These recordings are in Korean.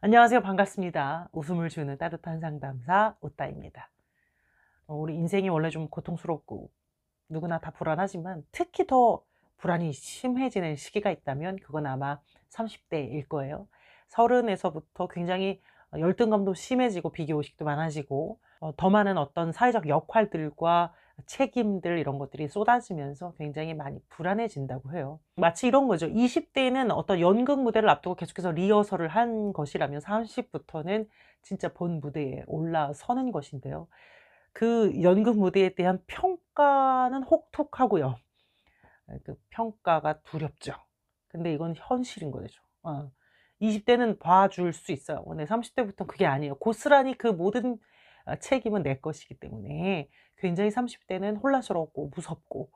안녕하세요. 반갑습니다. 웃음을 주는 따뜻한 상담사 웃다입니다. 우리 인생이 원래 좀 고통스럽고 누구나 다 불안하지만 특히 더 불안이 심해지는 시기가 있다면 그건 아마 30대일 거예요. 30에서부터 굉장히 열등감도 심해지고 비교의식도 많아지고 더 많은 어떤 사회적 역할들과 책임들 이런 것들이 쏟아지면서 굉장히 많이 불안해진다고 해요. 마치 이런 거죠. 20대에는 어떤 연극 무대를 앞두고 계속해서 리허설을 한 것이라면 30부터는 진짜 본 무대에 올라서는 것인데요. 그 연극 무대에 대한 평가는 혹독하고요. 그 평가가 두렵죠. 근데 이건 현실인 거죠. 20 대는 봐줄 수 있어요. 근데 30 대부터는 그게 아니에요. 고스란히 그 모든 책임은 내 것이기 때문에 굉장히 30 대는 혼란스럽고 무섭고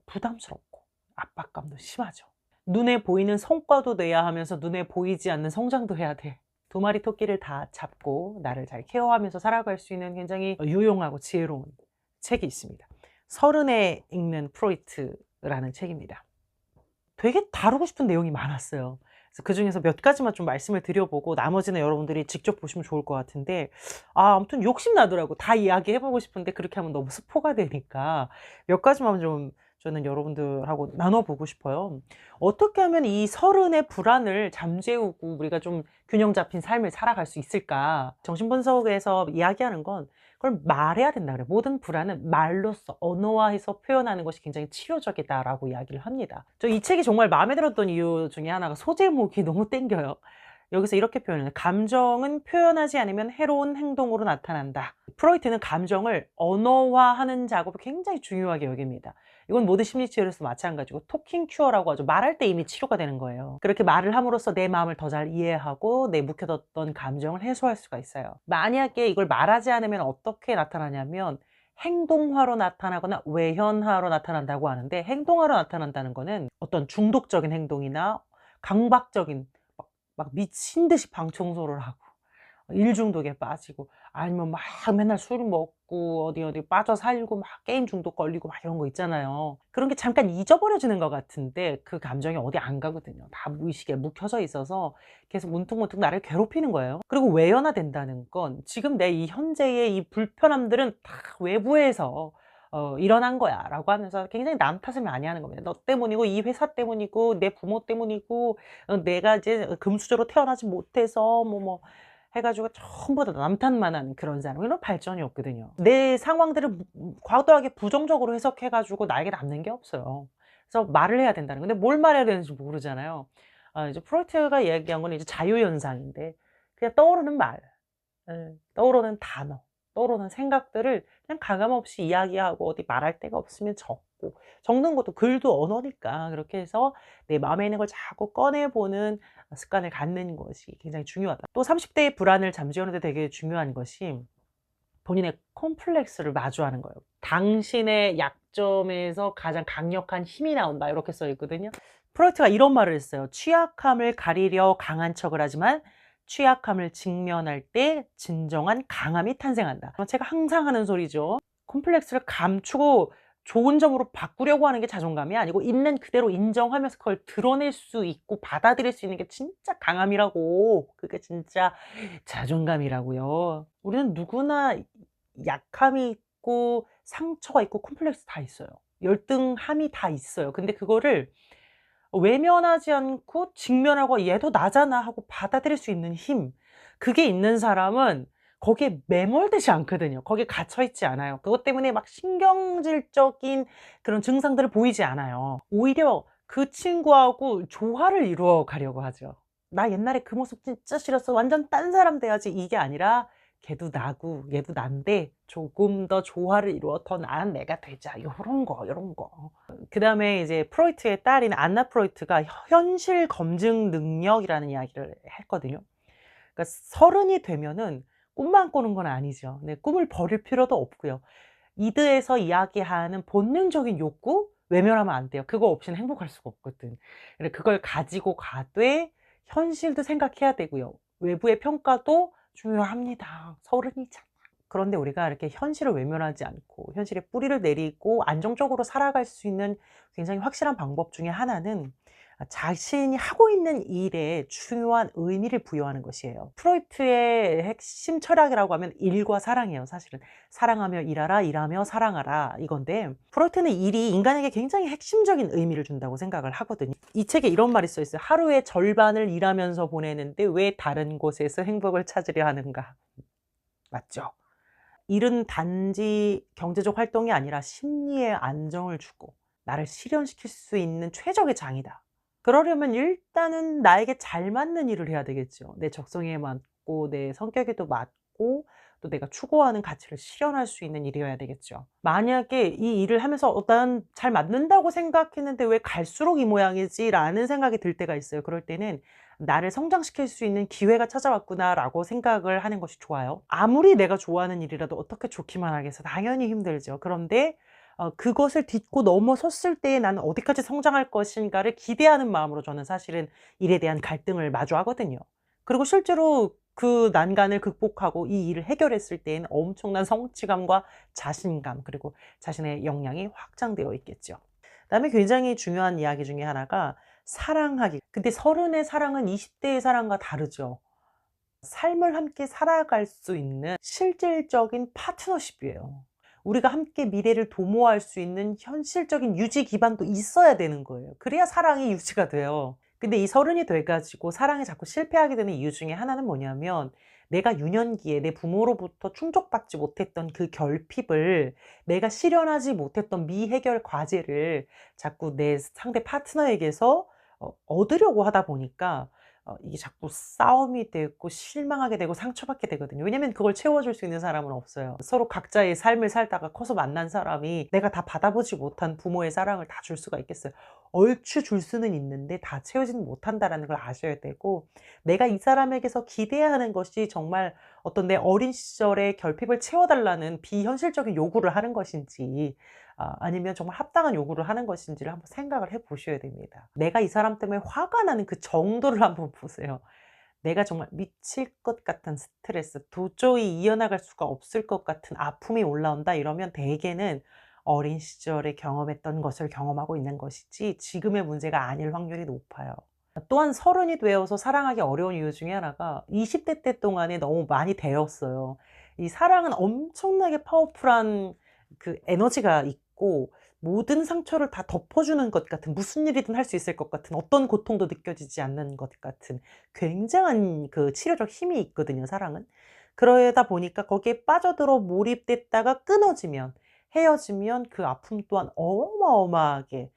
부담스럽고 압박감도 심하죠. 눈에 보이는 성과도 내야 하면서 눈에 보이지 않는 성장도 해야 돼. 두 마리 토끼를 다 잡고 나를 잘 케어하면서 살아갈 수 있는 굉장히 유용하고 지혜로운 책이 있습니다. 서른에 읽는 프로이트라는 책입니다. 되게 다루고 싶은 내용이 많았어요. 그래서 그중에서 몇 가지만 좀 말씀을 드려보고 나머지는 여러분들이 직접 보시면 좋을 것 같은데, 아무튼 욕심나더라고. 다 이야기해 보고 싶은데 그렇게 하면 너무 스포가 되니까 몇 가지만 좀 저는 여러분들하고 나눠 보고 싶어요. 어떻게 하면 이 서른의 불안을 잠재우고 우리가 좀 균형 잡힌 삶을 살아갈 수 있을까? 정신분석에서 이야기하는 건 그걸 말해야 된다 그래요. 모든 불안은 말로써 언어화해서 표현하는 것이 굉장히 치료적이다라고 이야기를 합니다. 저 이 책이 정말 마음에 들었던 이유 중에 하나가 소제목이 너무 땡겨요. 여기서 이렇게 표현해요. "감정은 표현하지 않으면 해로운 행동으로 나타난다." 프로이트는 감정을 언어화하는 작업을 굉장히 중요하게 여깁니다. 이건 모든 심리 치료에서도 마찬가지고 토킹 큐어라고 하죠. 말할 때 이미 치료가 되는 거예요. 그렇게 말을 함으로써 내 마음을 더 잘 이해하고 내 묵혀뒀던 감정을 해소할 수가 있어요. 만약에 이걸 말하지 않으면 어떻게 나타나냐면 행동화로 나타나거나 외현화로 나타난다고 하는데, 행동화로 나타난다는 거는 어떤 중독적인 행동이나 강박적인 막 미친 듯이 방 청소를 하고 일 중독에 빠지고, 아니면 막 맨날 술 먹고 어디 빠져 살고 막 게임 중독 걸리고 막 이런 거 있잖아요. 그런 게 잠깐 잊어버려지는 것 같은데 그 감정이 어디 안 가거든요. 다 무의식에 묵혀져 있어서 계속 문득문득 나를 괴롭히는 거예요. 그리고 외연화된다는 건 지금 내 이 현재의 이 불편함들은 다 외부에서 일어난 거야 라고 하면서 굉장히 남 탓을 많이 하는 겁니다. 너 때문이고 이 회사 때문이고 내 부모 때문이고 내가 이제 금수저로 태어나지 못해서 뭐 해 가지고 전부 다 남 탓만 하는 그런 사람, 이런 발전이 없거든요. 내 상황들을 과도하게 부정적으로 해석해 가지고 나에게 남는 게 없어요. 그래서 말을 해야 된다는 건데 뭘 말해야 되는지 모르잖아요. 이제 프로이트가 얘기한 거는 이제 자유 현상인데 그냥 떠오르는 말, 떠오르는 단어, 떠오르는 생각들을 그냥 가감없이 이야기하고 어디 말할 데가 없으면 적고, 적는 것도 글도 언어니까 그렇게 해서 내 마음에 있는 걸 자꾸 꺼내 보는 습관을 갖는 것이 굉장히 중요하다. 또 30 대의 불안을 잠재우는 데 되게 중요한 것이 본인의 콤플렉스를 마주하는 거예요. "당신의 약점에서 가장 강력한 힘이 나온다." 이렇게 써 있거든요. 프로이트가 이런 말을 했어요. "취약함을 가리려 강한 척을 하지만 취약함을 직면할 때 진정한 강함이 탄생한다." 제가 항상 하는 소리죠. 콤플렉스를 감추고 좋은 점으로 바꾸려고 하는 게 자존감이 아니고 있는 그대로 인정하면서 그걸 드러낼 수 있고 받아들일 수 있는 게 진짜 강함이라고. 그게 진짜 자존감이라고요. 우리는 누구나 약함이 있고 상처가 있고 콤플렉스 다 있어요. 열등함이 다 있어요. 근데 그거를 외면하지 않고 직면하고 '얘도 나잖아.' 하고 받아들일 수 있는 힘, 그게 있는 사람은 거기에 매몰되지 않거든요. 거기에 갇혀 있지 않아요. 그것 때문에 막 신경질적인 그런 증상들을 보이지 않아요. 오히려 그 친구하고 조화를 이루어 가려고 하죠. '나 옛날에 그 모습 진짜 싫었어. 완전 딴 사람 돼야지.' 이게 아니라 '걔도 나고 얘도 난데 조금 더 조화를 이루어 더 나은 내가 되자.' 요런 거, 요런 거. 그다음에 이제 프로이트의 딸인 안나 프로이트가 현실 검증 능력이라는 이야기를 했거든요. 그러니까 서른이 되면은 꿈만 꾸는 건 아니죠. 네, 꿈을 버릴 필요도 없고요. 이드에서 이야기하는 본능적인 욕구 외면하면 안 돼요. 그거 없이는 행복할 수가 없거든. 그래 그걸 가지고 가되 현실도 생각해야 되고요. 외부의 평가도 중요합니다. 서른이잖아. 그런데 우리가 이렇게 현실을 외면하지 않고 현실에 뿌리를 내리고 안정적으로 살아갈 수 있는 굉장히 확실한 방법 중에 하나는 자신이 하고 있는 일에 중요한 의미를 부여하는 것이에요. 프로이트의 핵심 철학이라고 하면 일과 사랑이에요, 사실은. 사랑하며 일하라, 일하며 사랑하라 이건데, 프로이트는 일이 인간에게 굉장히 핵심적인 의미를 준다고 생각을 하거든요. 이 책에 이런 말이 써 있어요. 하루의 절반을 일하면서 보내는데 왜 다른 곳에서 행복을 찾으려 하는가? 맞죠? 일은 단지 경제적 활동이 아니라 심리의 안정을 주고 나를 실현시킬 수 있는 최적의 장이다. 그러려면 일단은 나에게 잘 맞는 일을 해야 되겠죠. 내 적성에 맞고 내 성격에도 맞고 또 내가 추구하는 가치를 실현할 수 있는 일이어야 되겠죠. 만약에 이 일을 하면서 '난 잘 맞는다고 생각했는데 왜 갈수록 이 모양이지?'라는 생각이 들 때가 있어요. 그럴 때는 '나를 성장시킬 수 있는 기회가 찾아왔구나.'라고 생각을 하는 것이 좋아요. 아무리 내가 좋아하는 일이라도 어떻게 좋기만 하겠어. 당연히 힘들죠. 그런데 그것을 딛고 넘어섰을 때 '나는 어디까지 성장할 것인가.'를 기대하는 마음으로 저는 사실은 일에 대한 갈등을 마주하거든요. 그리고 실제로 그 난간을 극복하고 이 일을 해결했을 때에는 엄청난 성취감과 자신감 그리고 자신의 역량이 확장되어 있겠죠. 그다음에 굉장히 중요한 이야기 중에 하나가 사랑하기. 근데 30의 사랑은 20 대의 사랑과 다르죠. 삶을 함께 살아갈 수 있는 실질적인 파트너십이에요. 우리가 함께 미래를 도모할 수 있는 현실적인 유지 기반도 있어야 되는 거예요. 그래야 사랑이 유지가 돼요. 근데 이 30이 돼 가지고 사랑에 자꾸 실패하게 되는 이유 중에 하나는 뭐냐면 내가 유년기에 내 부모로부터 충족받지 못했던 그 결핍을 내가 실현하지 못했던 미해결 과제를 자꾸 내 상대 파트너에게서 얻으려고 하다 보니까 이게 자꾸 싸움이 되고 실망하게 되고 상처받게 되거든요. 왜냐면 그걸 채워줄 수 있는 사람은 없어요. 서로 각자의 삶을 살다가 커서 만난 사람이 내가 다 받아보지 못한 부모의 사랑을 다 줄 수가 있겠어요. 얼추 줄 수는 있는데 다 채우지는 못한다라는 걸 아셔야 되고, 내가 이 사람에게서 기대야 하는 것이 정말 어떤 내 어린 시절의 결핍을 채워달라는 비현실적인 요구를 하는 것인지 아니면 정말 합당한 요구를 하는 것인지를 한번 생각을 해 보셔야 됩니다. 내가 이 사람 때문에 화가 나는 그 정도를 한번 보세요. 내가 정말 미칠 것 같은 스트레스, 도저히 이어나갈 수가 없을 것 같은 아픔이 올라온다 이러면 대개는 어린 시절에 경험했던 것을 경험하고 있는 것이지 지금의 문제가 아닐 확률이 높아요. 또한 30이 되어서 사랑하기 어려운 이유 중에 하나가 20대 때 동안에 너무 많이 데웠어요. 이 사랑은 엄청나게 파워풀한 그 에너지가 있고 모든 상처를 다 덮어주는 것 같은, 무슨 일이든 할 수 있을 것 같은, 어떤 고통도 느껴지지 않는 것 같은 굉장한 그 치료적 힘이 있거든요, 사랑은. 그러다 보니까 거기에 빠져들어 몰입됐다가 끊어지면, 헤어지면 그 아픔 또한 어마어마하게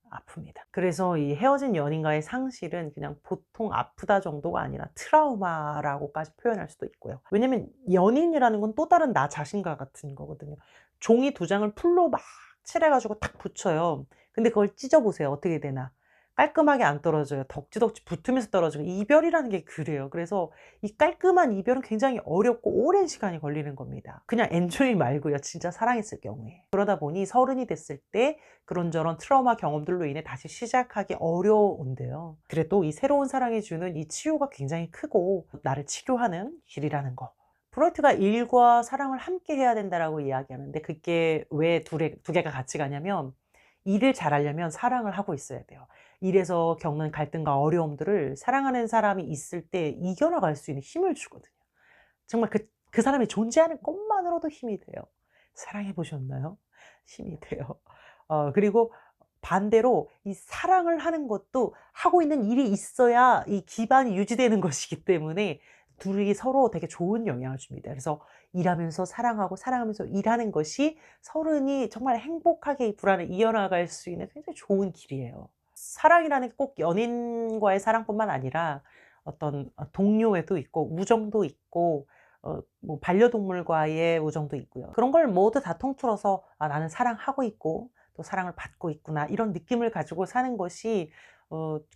아픕니다. 그래서 이 헤어진 연인과의 상실은 그냥 보통 아프다 정도가 아니라 트라우마라고까지 표현할 수도 있고요. 왜냐면 연인이라는 건 또 다른 나 자신과 같은 거거든요. 종이 2장을 풀로 막 칠해 가지고 딱 붙여요. 근데 그걸 찢어 보세요. 어떻게 되나. 깔끔하게 안 떨어져요. 덕지덕지 붙으면서 떨어지고, 이별이라는 게 그래요. 그래서 이 깔끔한 이별은 굉장히 어렵고 오랜 시간이 걸리는 겁니다. 그냥 엔조이 말고요. 진짜 사랑했을 경우에. 그러다 보니 30이 됐을 때 그런저런 트라우마 경험들로 인해 다시 시작하기 어려운데요. 그래도 이 새로운 사랑이 주는 이 치유가 굉장히 크고 나를 치료하는 길이라는 거. 프로이트가 일과 사랑을 함께 해야 된다라고 이야기하는데, 그게 왜 두 개가 같이 가냐면 일을 잘하려면 사랑을 하고 있어야 돼요. 일에서 겪는 갈등과 어려움들을 사랑하는 사람이 있을 때 이겨나갈 수 있는 힘을 주거든요. 정말 그 사람이 존재하는 것만으로도 힘이 돼요. 사랑해 보셨나요? 힘이 돼요. 그리고 반대로 이 사랑을 하는 것도 하고 있는 일이 있어야 이 기반이 유지되는 것이기 때문에 둘이 서로 되게 좋은 영향을 줍니다. 그래서 일하면서 사랑하고 사랑하면서 일하는 것이 30이 정말 행복하게 이 불안을 이어나갈 수 있는 굉장히 좋은 길이에요. 사랑이라는 게 꼭 연인과의 사랑뿐만 아니라 어떤 동료애도 있고 우정도 있고 뭐 반려동물과의 우정도 있고요. 그런 걸 모두 다 통틀어서 '아 나는 사랑하고 있고 또 사랑을 받고 있구나.' 이런 느낌을 가지고 사는 것이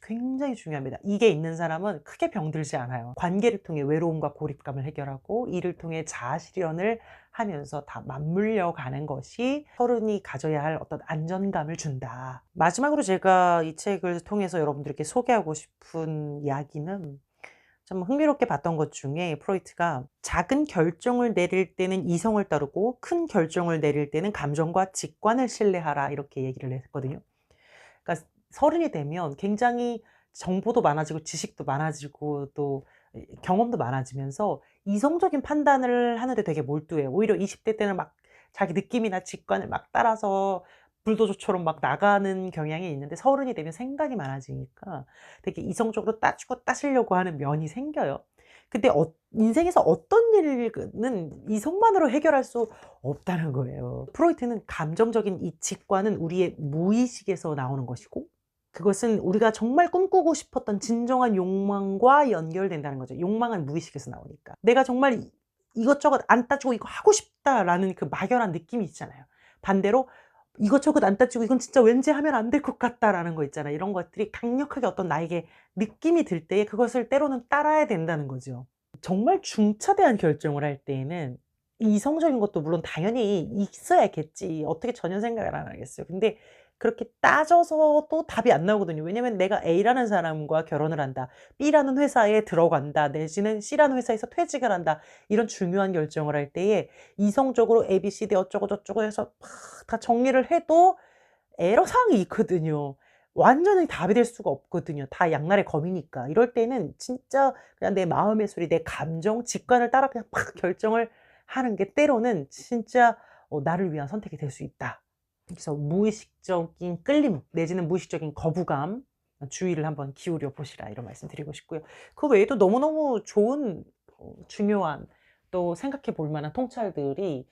굉장히 중요합니다. 이게 있는 사람은 크게 병들지 않아요. 관계를 통해 외로움과 고립감을 해결하고 일을 통해 자아 실현을 하면서 다 맞물려 가는 것이 30이 가져야 할 어떤 안정감을 준다. 마지막으로 제가 이 책을 통해서 여러분들께 소개하고 싶은 이야기는, 좀 흥미롭게 봤던 것 중에 프로이트가 작은 결정을 내릴 때는 이성을 따르고 큰 결정을 내릴 때는 감정과 직관을 신뢰하라 이렇게 얘기를 했거든요. 그러니까 서른이 되면 굉장히 정보도 많아지고 지식도 많아지고 또 경험도 많아지면서 이성적인 판단을 하는데 되게 몰두해요. 오히려 20대 때는 막 자기 느낌이나 직관을 막 따라서 불도저처럼 막 나가는 경향이 있는데 서른이 되면 생각이 많아지니까 되게 이성적으로 따지고 따지려고 하는 면이 생겨요. 근데 인생에서 어떤 일은 이성만으로 해결할 수 없다는 거예요. 프로이트는 감정적인 이 직관은 우리의 무의식에서 나오는 것이고 그것은 우리가 정말 꿈꾸고 싶었던 진정한 욕망과 연결된다는 거죠. 욕망은 무의식에서 나오니까. 내가 정말 이것저것 안 따지고 이거 하고 싶다라는 그 막연한 느낌이 있잖아요. 반대로 이것저것 안 따지고 이건 진짜 왠지 하면 안 될 것 같다라는 거 있잖아요. 이런 것들이 강력하게 어떤 나에게 느낌이 들 때에 그것을 때로는 따라야 된다는 거죠. 정말 중차대한 결정을 할 때에는 이성적인 것도 물론 당연히 있어야겠지. 어떻게 전혀 생각을 안 하겠어요. 근데 그렇게 따져서도 답이 안 나오거든요. 왜냐면 내가 A라는 사람과 결혼을 한다. B라는 회사에 들어간다. 내지는 C라는 회사에서 퇴직을 한다. 이런 중요한 결정을 할 때에 이성적으로 ABCD 어쩌고 저쩌고 해서 막 다 정리를 해도 애로사항이 있거든요. 완전히 답이 될 수가 없거든요. 다 양날의 검이니까. 이럴 때는 진짜 그냥 내 마음의 소리, 내 감정, 직관을 따라 그냥 팍 결정을 하는 게 때로는 진짜 나를 위한 선택이 될 수 있다. 그래서 무의식적인 끌림 내지는 무의식적인 거부감 주의를 한번 기울여 보시라 이런 말씀 드리고 싶고요. 그 외에도 너무너무 좋은 중요한 또 생각해 볼 만한 통찰들이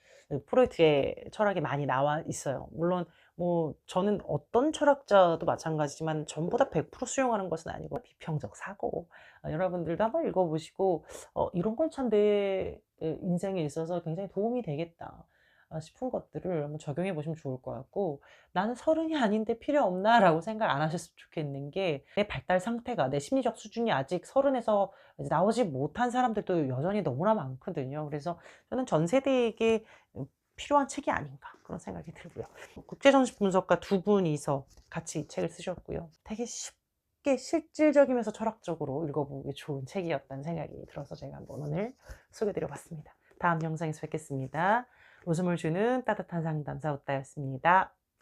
프로이트의 철학에 많이 나와 있어요. 물론 뭐 저는 어떤 철학자도 마찬가지지만 전부 다 100% 수용하는 것은 아니고 비평적 사고 여러분들도 한번 읽어 보시고 '이런 건 참 내 인생에 있어서 굉장히 도움이 되겠다.' 싶은 것들을 한번 적용해 보시면 좋을 것 같고 '나는 서른이 아닌데 필요 없나?'라고 생각 안 하셨으면 좋겠는 게 내 발달 상태가 내 심리적 수준이 아직 서른에서 이제 나오지 못한 사람들도 여전히 너무나 많거든요. 그래서 저는 전 세대에게 필요한 책이 아닌가 그런 생각이 들고요. 국제정치 분석가 두 분이서 같이 이 책을 쓰셨고요. 되게 쉽게 실질적이면서 철학적으로 읽어보기 좋은 책이었다는 생각이 들어서 제가 한번 오늘 소개해 드려 봤습니다. 다음 영상에서 뵙겠습니다. 웃음을 주는 따뜻한 상담사 웃다였습니다.